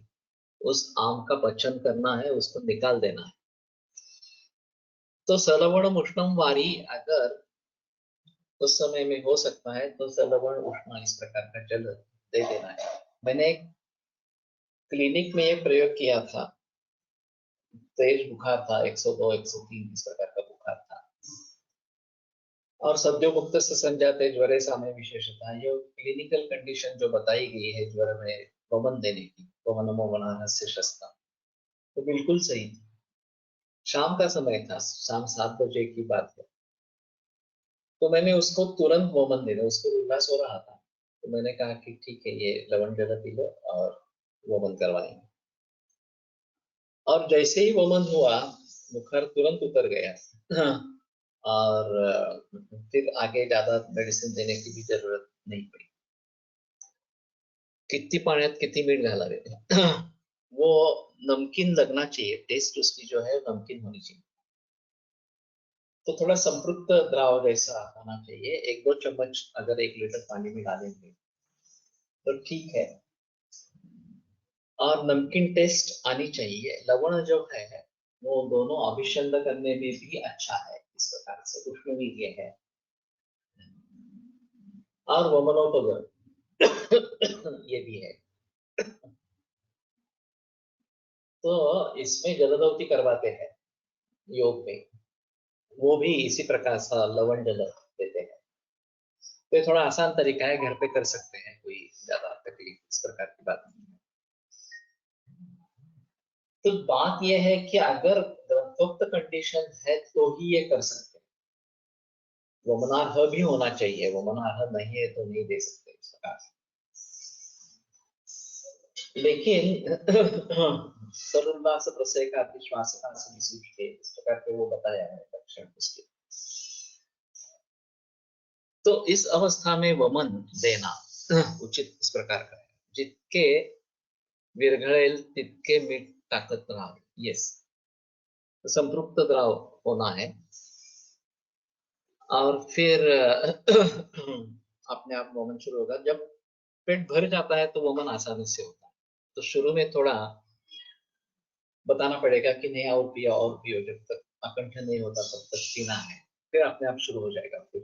उस आम का पचन करना है, उसको निकाल देना है. तो सलवण उष्णम वारी अगर उस समय में हो सकता है तो सलवण उष्ण इस प्रकार का जल दे देना है. मैंने एक क्लिनिक में ये प्रयोग किया था. तेज बुखार था, 102 103 इस प्रकार का बुखार था, और सद्यो मुक्त से संजाते ज्वरे सामय विशेषता. ये क्लिनिकल कंडीशन जो बताई गई है ज्वर में वमन देने की, वमनमो वनानस्य शस्त्रम, तो बिल्कुल सही थी. शाम का समय था, शाम 7 बजे की बात है. तो मैंने उसको तुरंत वमन दे दिया, उसको उल्लास हो रहा था, तो मैंने कहा कि ठीक है, ये लवण जल पी लो और वमन करवाएंगे. और जैसे ही वमन हुआ, बुखार तुरंत उतर गया. हाँ. और फिर आगे ज्यादा मेडिसिन देने की भी जरूरत नहीं पड़ी. किती पाण्यात किती मीठ घालावे. वो नमकीन लगना चाहिए, टेस्ट उसकी जो है नमकीन होनी चाहिए. तो थोड़ा संपृक्त द्राव जैसा होना चाहिए. 1-2 चम्मच अगर 1 लीटर पानी में डालेंगे तो ठीक है. और नमकीन टेस्ट आनी चाहिए. लवण जो है वो दोनों अभिषेक करने में भी अच्छा है, इस प्रकार से उष्ण भी ये है, और वमनोपगम ये भी है. तो इसमें जलदौती करवाते हैं योग में, वो भी इसी प्रकार सा लवण जल देते हैं. तो ये थोड़ा आसान तरीका है, घर पे कर सकते हैं, कोई ज्यादा तकलीफ इस प्रकार की बात नहीं है। तो बात यह है कि अगर ग्रंथोक्त कंडीशन है तो ही ये कर सकते हैं। वमनार्ह भी होना चाहिए, वमनार्ह नहीं है तो नहीं दे सकते इस प्रकार से। लेकिन सर्वोल्लास प्रसयका विश्वासका सुनिश्चित इस प्रकार के वो बताया है लक्षण उसके। तो इस अवस्था में वमन देना उचित इस प्रकार का है। जितके विरघळेल तितके मीठ टाकत राहावे, यस, संतृप्त द्राव होना है। और फिर अपने आप वमन शुरू होगा। जब पेट भर जाता है तो वमन आसानी से होता है। तो शुरू में थोड़ा बताना पड़ेगा कि नहीं और पियो, जब तक अकंठ नहीं होता तब तक पीना है। फिर अपने आप शुरू हो जाएगा, फिर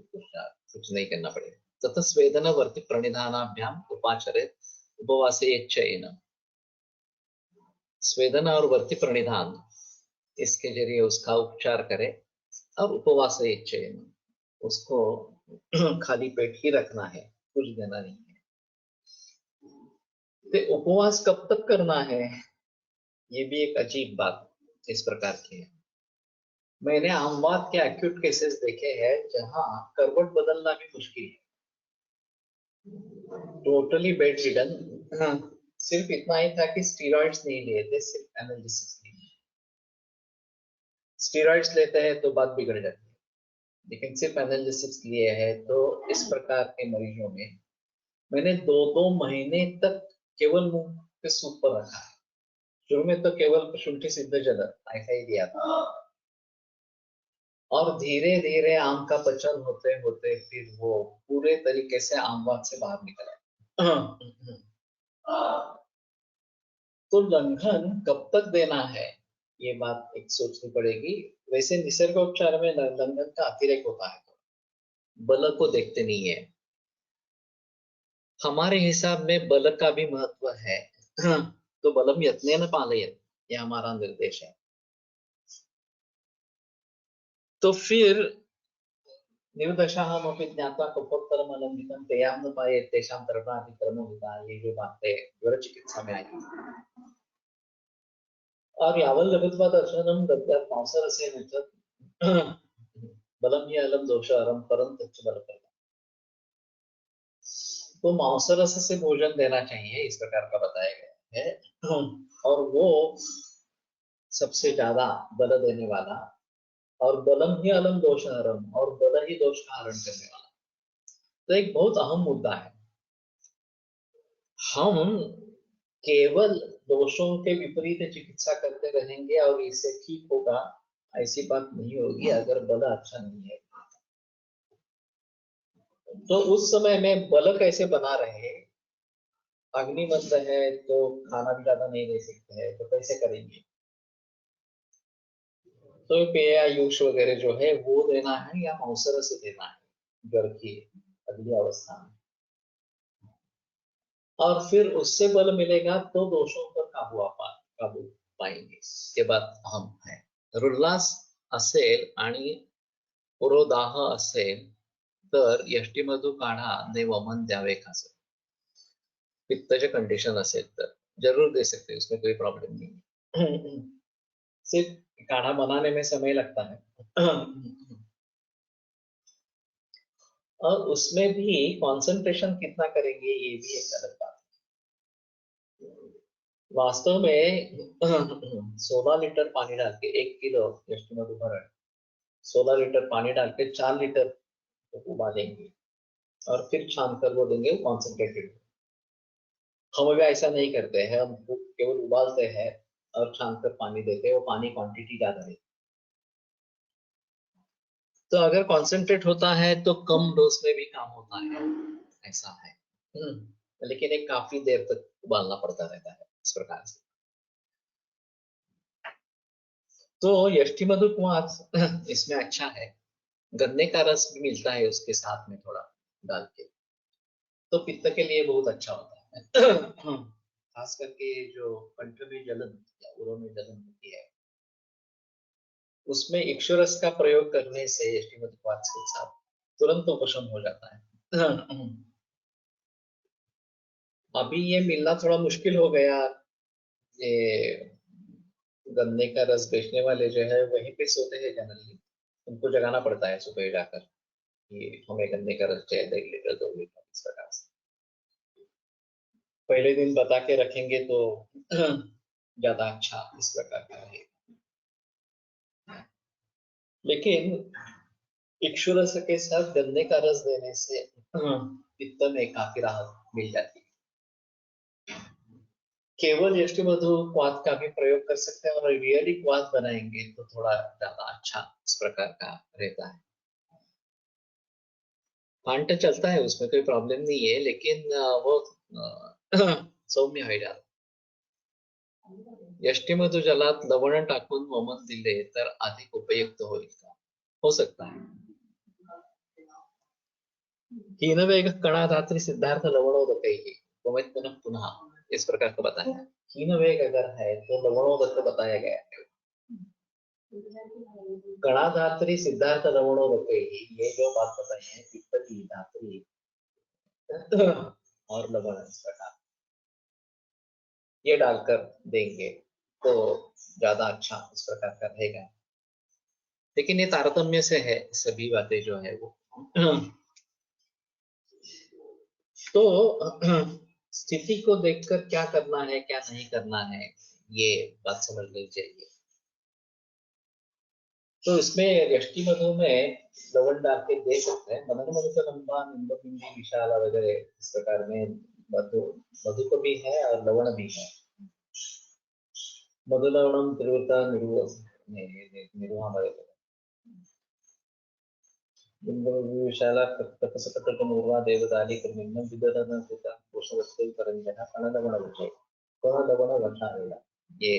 कुछ नहीं करना पड़ेगा। ततः स्वेदन वर्ति प्रणिधानाभ्याम उपाचरेत उपवासे यच्चयेन। स्वेदन और वर्ति प्रणिधान, इसके जरिए उसका उपचार करे और उपवासे यच्चयेन, उसको खाली पेट ही रखना है, कुछ देना नहीं है। तो उपवास कब तक करना है, ये भी एक अजीब बात इस प्रकार की है। मैंने आमवाद के एक्यूट केसेस देखे हैं जहां करवट बदलना भी मुश्किल है, टोटली बेड रिडन। सिर्फ इतना ही था कि स्टीरॉइड्स नहीं लिए थे, सिर्फ एनालिसिस लिए। स्टीरॉइड्स लेते हैं तो बात बिगड़ जाती है, लेकिन सिर्फ एनालिसिस लिए है। तो इस प्रकार के मरीजों में मैंने 2-2 महीने तक केवल मुंह के सूप पर रखा है। शुरू में तो केवल शुंठी सिद्ध जल ऐसा ही दिया था, और धीरे धीरे आम का पचन होते होते फिर वो पूरे तरीके से आमवाद से बाहर निकला। तो लंघन कब तक देना है, ये बात एक सोचनी पड़ेगी। वैसे निसर्गोपचार में लंघन का अतिरेक होता है, बल को देखते नहीं है। हमारे हिसाब में बल का भी महत्व है। तो बलम यत्नेन पालयेत्, ये हमारा निर्देश है। तो फिर निर्दशाहमपि ज्ञात्वा कपोत्तरम अलंबितं तेयां न पायेत् तेषां तर्पणाधिकर्मो विदा, ये जो बातें ज्वर चिकित्सा में आई। और यावल लघुत्वा दर्शनम दद्यात् मांसरसेन च बलम ही अलम दोष अरम परम तच्च बलप्रदम्। तो मांसरस से भोजन देना चाहिए, इस प्रकार का बताया गया है। और वो सबसे ज्यादा बल देने वाला, और बलम ही अलम दोष हरम, और बल ही दोष का हरण करने वाला। तो एक बहुत अहम मुद्दा है। हम केवल दोषों के विपरीत चिकित्सा करते रहेंगे और इससे ठीक होगा, ऐसी बात नहीं होगी अगर बल अच्छा नहीं है। तो उस समय में बल कैसे बना रहे, अग्निमंद है तो खाना भी ज्यादा नहीं दे सकते हैं, तो कैसे करेंगे। तो पेयायुष वगैरह जो है वो देना है या मांसर से देना है गर्भ की अगली अवस्था में, और फिर उससे बल मिलेगा तो दोषों पर काबू पाएंगे। ये बात अहम है। रुल्लास असेल आणि पुरोदाह असेल तर यष्टीमधू काढा ने वमन द्यावे खास। पित्तचे कंडीशन असेल तर जरूर दे सकते, उसमें कोई प्रॉब्लम नहीं। सिर्फ काढ़ा बनाने में समय लगता है। और उसमें भी कंसंट्रेशन कितना करेंगे ये भी एक अलग बात है। वास्तव में 16 लीटर पानी डाल के 1 किलो यष्टिमधु भरण 16 लीटर पानी डाल के 4 लीटर उबालेंगे और फिर छान कर वो देंगे, वो कॉन्सेंट्रेटेड। हम अभी ऐसा नहीं करते हैं, हम केवल उबालते हैं और छान कर पानी देते हैं, वो पानी क्वांटिटी ज्यादा है। तो अगर कॉन्सेंट्रेट होता है तो कम डोज में भी काम होता है, ऐसा है। लेकिन एक काफी देर तक उबालना पड़ता रहता है इस प्रकार से। तो यष्टि मधु कुआं इसमें अच्छा है, गन्ने का रस भी मिलता है उसके साथ में थोड़ा डाल के, तो पित्त के लिए बहुत अच्छा होता है। खास करके जो कंठ में जलन या उरों में जलन होती है, उसमें इक्षुरस का प्रयोग करने से यष्टि मधु कुआं के साथ तुरंत उपशम हो जाता है। अभी ये मिलना थोड़ा मुश्किल हो गया। ये गन्ने का रस बेचने वाले जो है वहीं पे सोते हैं जनरली, उनको जगाना पड़ता है सुबह जाकर कि हमें गन्ने का रस चाहिए 1 लीटर 2 लीटर इस प्रकार से। पहले दिन बता के रखेंगे तो ज्यादा अच्छा इस प्रकार का रहेगा। लेकिन इक्षुरस के साथ गन्ने का रस देने से पित्त में काफी राहत मिल जाती है। केवल यष्टिमधु क्वाथ का भी प्रयोग कर सकते हैं और रियली क्वाथ बनाएंगे तो थोड़ा ज्यादा अच्छा इस प्रकार का रहता है। फांट चलता है, उसमें कोई प्रॉब्लम नहीं है, लेकिन वो सौम्य हो जाता। यष्टिमधु जलात लवण टाकून वमन दिले तर अधिक उपयुक्त होईल का? हो सकता है। हीनवेग कणाधात्री सिद्धार्थ लवणोदकैः त्वमेत पुनः पुनः इस प्रकार का बताया। हीनवेग अगर है तो लवणोदक बताया गया है। कणाधात्री सिद्धार्थ लवणोदकैः ये जो बात बताई है पित्त की धात्री और लवण इस प्रकार ये डालकर देंगे तो ज्यादा अच्छा इस प्रकार का रहेगा। लेकिन ये तारतम्य से है सभी बातें जो है वो। तो स्थिति को देखकर क्या करना है क्या नहीं करना है ये बात समझनी चाहिए। तो इसमें यष्टिमधु में लवण डाल के दे सकते हैं। मधु मधु लंबा निंबी विशाला वगैरह इस प्रकार में मधु मधु को भी है और लवण भी है। मधु लवणम त्रिवृता निरुहा विशाला तपसकटकनूर्वा देवदाली कर्मिन्नं विदधनं सुता कोशवत्सै परंजना कणलवण विजय कणलवण वठारेगा ये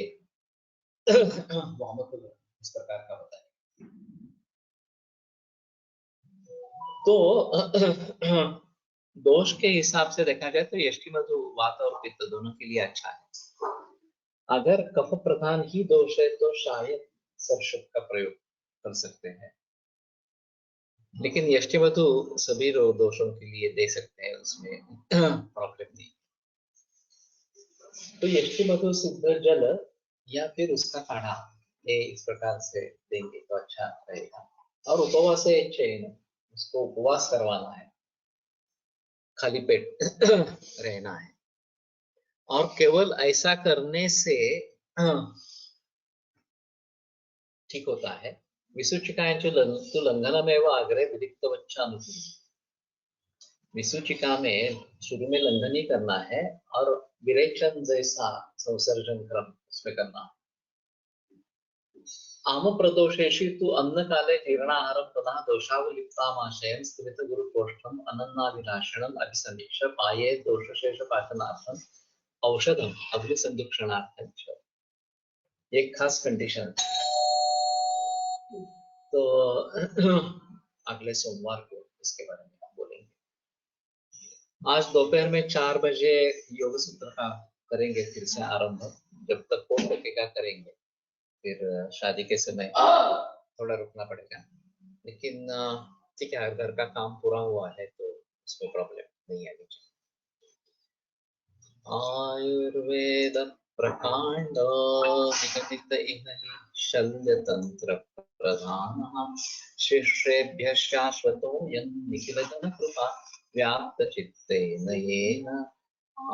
मोहम्मद इस प्रकार का होता है। तो दोष के हिसाब से देखा जाए तो यष्टिमधु वात और पित्त दोनों के लिए अच्छा है। अगर कफ प्रधान ही दोष है तो शायद सरसुत का प्रयोग कर सकते हैं, लेकिन यष्टिमधु सभी दोषों के लिए दे सकते हैं, उसमें प्रॉब्लम नहीं। तो यष्टिमधु सिद्ध जल या फिर उसका काढ़ा ये इस प्रकार से देंगे तो अच्छा रहेगा। और उपवास चयन उसको उपवास करवाना है, खाली पेट रहना है। और केवल ऐसा करने से ठीक होता है। विसूचिकाएं लंघनमेव आग्रह विदिक्तवच्चानुकूल। विसूचिका में शुरू में लंघन ही करना है और विरेचन जैसा संसर्जन क्रम उसमें करना है। आम प्रदोषेषु तु अन्न काले जीर्णाहारं पुनः दोषावलिप्तामाशयं स्थित गुरुकोष्ठम अनन्नाभिलाषणम अभिसमीक्ष पाये दोषशेष पाचनार्थम औषधम अभिसंदुक्षणार्थम च। एक खास कंडीशन। तो अगले सोमवार को इसके बारे में हम बोलेंगे। आज दोपहर में 4 बजे योग सूत्र का करेंगे फिर से आरंभ। जब तक हो सकेगा करेंगे, फिर शादी के समय थोड़ा रुकना पड़ेगा, लेकिन ठीक है, घर का काम पूरा हुआ है तो उसमें प्रॉब्लम नहीं आनी चाहिए। आयुर्वेद प्रकांड निगमित इह शल्यतंत्र प्रधान शिष्येभ्यः शाश्वतोऽयं निखिल जन कृपा व्याप्त चित्तेन येन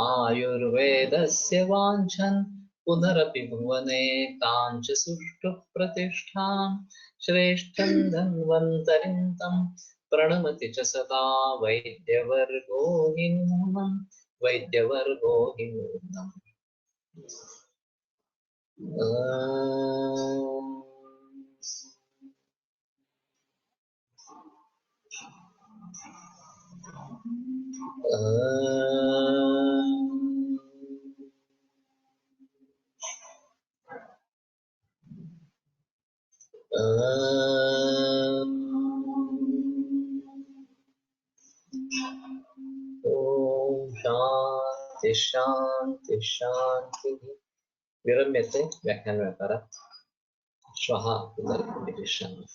आयुर्वेदस्य वाञ्छन् पुनरपि भुवने काञ्च सुष्ठु प्रतिष्ठां श्रेष्ठं धन्वन्तरिं तं प्रणमति च सदा वैद्यवर्गो हि नूनम् वैद्यवर्गो हि नूनम्। ओम शांति शांति शांति। विरम्यते व्याख्यान व्यापार श्वः पुनर्मिलिष्यामः।